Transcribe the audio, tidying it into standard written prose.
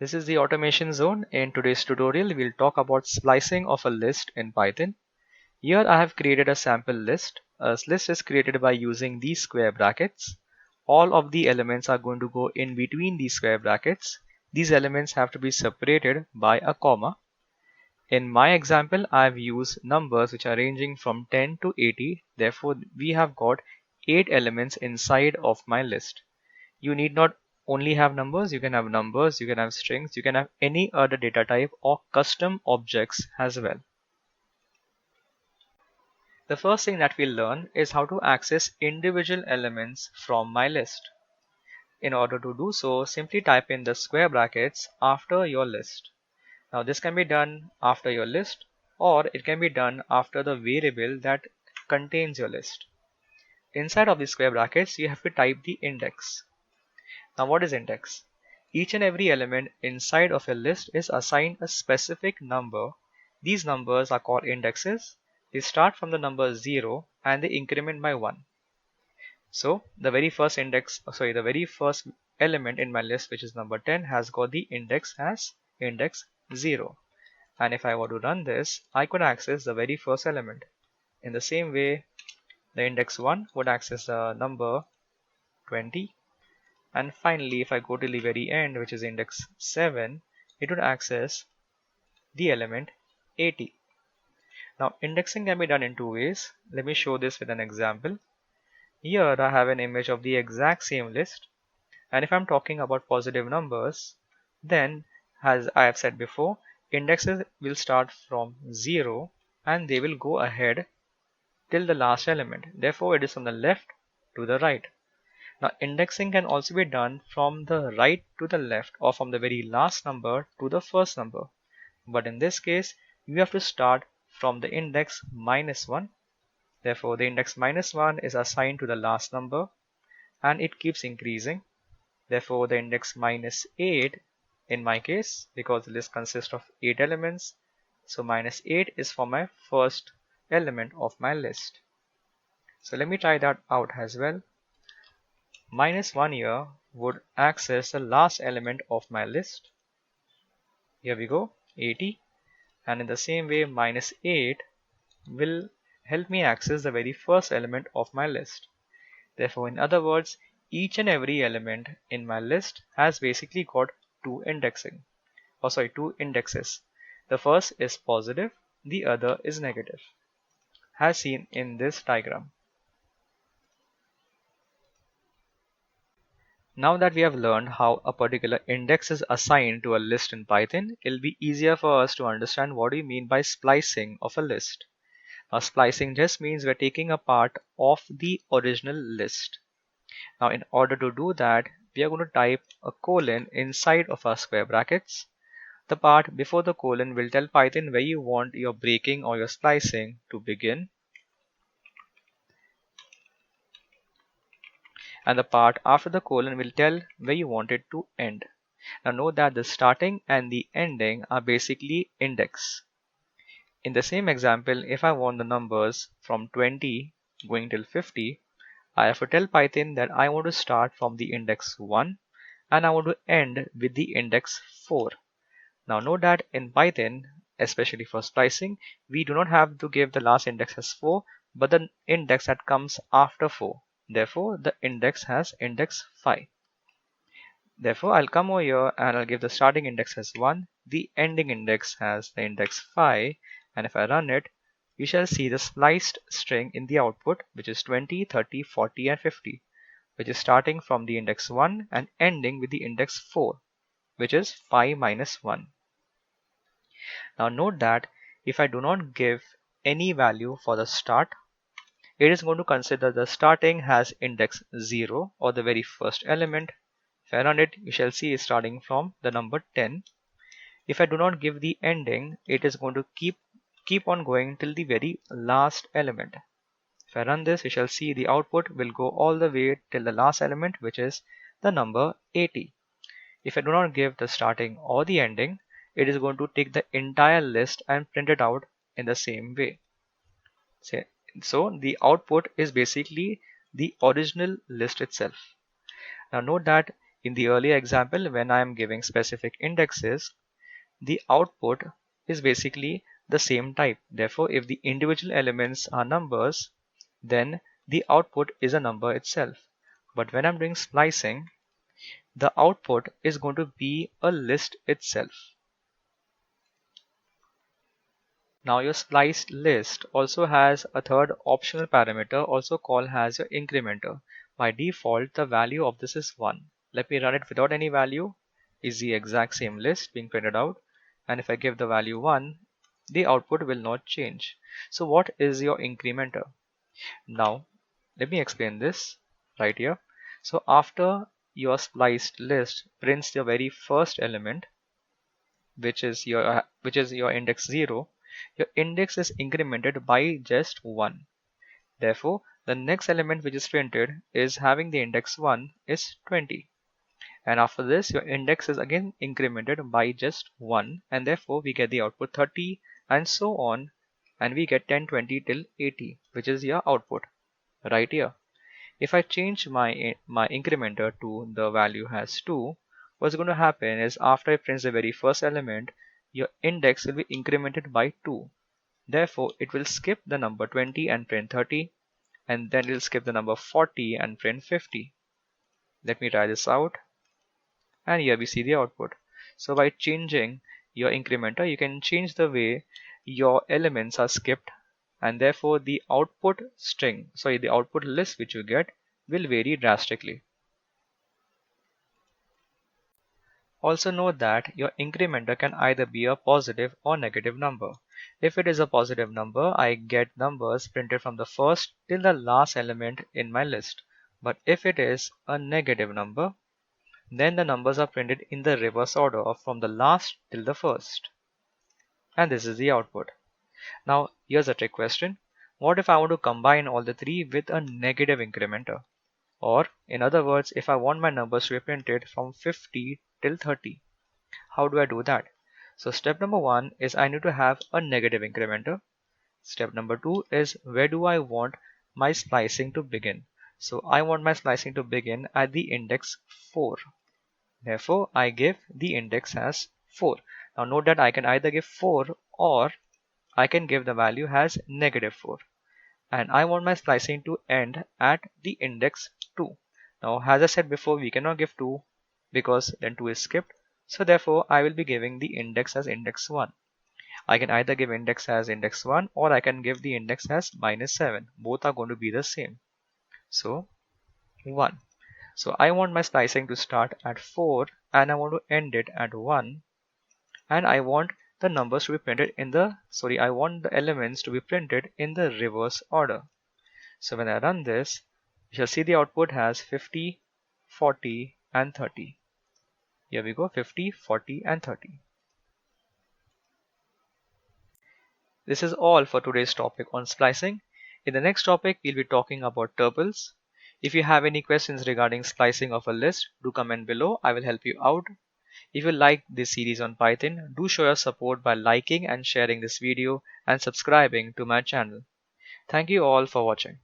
This is the automation zone. In today's tutorial, we'll talk about splicing of a list in Python. Here I have created a sample list. A list is created by using these square brackets. All of the elements are going to go in between these square brackets. These elements have to be separated by a comma. In my example, I've used numbers which are ranging from 10 to 80. Therefore, we have got 8 elements inside of my list. You need not only have numbers, you can have strings, you can have any other data type or custom objects as well. The first thing that we'll learn is how to access individual elements from my list. In order to do so, simply type in the square brackets after your list. Now this can be done after your list, or it can be done after the variable that contains your list. Inside of the square brackets, you have to type the index. Now what is index? Each and every element inside of a list is assigned a specific number. These numbers are called indexes. They start from the number 0 and they increment by 1. So the very first element in my list, which is number 10, has got the index as index 0. And if I were to run this, I could access the very first element. In the same way, the index 1 would access the number 20. And finally, if I go to the very end, which is index 7, it would access the element 80. Now indexing can be done in two ways. Let me show this with an example. Here I have an image of the exact same list, and if I'm talking about positive numbers, then as I have said before, indexes will start from 0 and they will go ahead till the last element. Therefore it is from the left to the right. Now indexing can also be done from the right to the left, or from the very last number to the first number. But in this case, you have to start from the index -1. Therefore the index -1 is assigned to the last number and it keeps increasing. Therefore the index -8 in my case, because the list consists of 8 elements, so -8 is for my first element of my list. So let me try that out as well. -1 here would access the last element of my list. Here we go, 80. And in the same way, -8 will help me access the very first element of my list. Therefore, in other words, each and every element in my list has basically got two indexes. The first is positive, the other is negative, as seen in this diagram. Now that we have learned how a particular index is assigned to a list in Python, it'll be easier for us to understand what we mean by splicing of a list. Now splicing just means we're taking a part of the original list. Now in order to do that, we are going to type a colon inside of our square brackets. The part before the colon will tell Python where you want your breaking or your splicing to begin, and the part after the colon will tell where you want it to end. Now note that the starting and the ending are basically index. In the same example, if I want the numbers from 20 going till 50, I have to tell Python that I want to start from the index 1 and I want to end with the index 4. Now note that in Python, especially for splicing, we do not have to give the last index as 4, but the index that comes after 4. Therefore, the index has index 5. Therefore, I'll come over here and I'll give the starting index as 1, the ending index has the index 5, and if I run it, you shall see the spliced string in the output, which is 20, 30, 40, and 50, which is starting from the index 1 and ending with the index 4, which is 5 minus 1. Now note that if I do not give any value for the start, it is going to consider the starting has index 0 or the very first element. If I run it, you shall see it's starting from the number 10. If I do not give the ending, it is going to keep on going till the very last element. If I run this, you shall see the output will go all the way till the last element, which is the number 80. If I do not give the starting or the ending, it is going to take the entire list and print it out in the same way. So the output is basically the original list itself. Now note that in the earlier example, when I am giving specific indexes, the output is basically the same type. Therefore, if the individual elements are numbers, then the output is a number itself. But when I'm doing splicing, the output is going to be a list itself. Now your spliced list also has a third optional parameter, also called as your incrementer. By default, the value of this is 1. Let me run it without any value. Is the exact same list being printed out, and if I give the value 1, the output will not change. So what is your incrementer? Now let me explain this right here. So after your spliced list prints the very first element, which is your index 0, your index is incremented by just 1. Therefore, the next element which is printed is having the index 1 is 20. And after this, your index is again incremented by just 1, and therefore we get the output 30 and so on, and we get 10, 20 till 80, which is your output right here. If I change my incrementer to the value as 2, what's going to happen is after it prints the very first element, your index will be incremented by 2. Therefore, it will skip the number 20 and print 30, and then it will skip the number 40 and print 50. Let me try this out, and here we see the output. So by changing your incrementer, you can change the way your elements are skipped, and therefore the output the output list which you get will vary drastically. Also note that your incrementer can either be a positive or negative number. If it is a positive number, I get numbers printed from the first till the last element in my list. But if it is a negative number, then the numbers are printed in the reverse order from the last till the first. And this is the output. Now here's a trick question. What if I want to combine all the three with a negative incrementer? Or in other words, if I want my numbers to be printed from 50 till 30, how do I do that? So step number 1 is I need to have a negative incrementer. Step number 2 is where do I want my splicing to begin? So I want my splicing to begin at the index 4. Therefore, I give the index as 4. Now note that I can either give 4 or I can give the value as negative 4. And I want my splicing to end at the index 2. Now as I said before, we cannot give 2 because then 2 is skipped. So therefore I will be giving the index as index 1. I can either give index as index 1 or I can give the index as -7. Both are going to be the same. So 1. So I want my splicing to start at 4 and I want to end it at 1, and I want the numbers to be printed in I want the elements to be printed in the reverse order. So when I run this, you shall see the output has 50, 40 and 30. Here we go, 50, 40 and 30. This is all for today's topic on splicing. In the next topic, we'll be talking about tuples. If you have any questions regarding splicing of a list, do comment below. I will help you out. If you like this series on Python, do show your support by liking and sharing this video and subscribing to my channel. Thank you all for watching.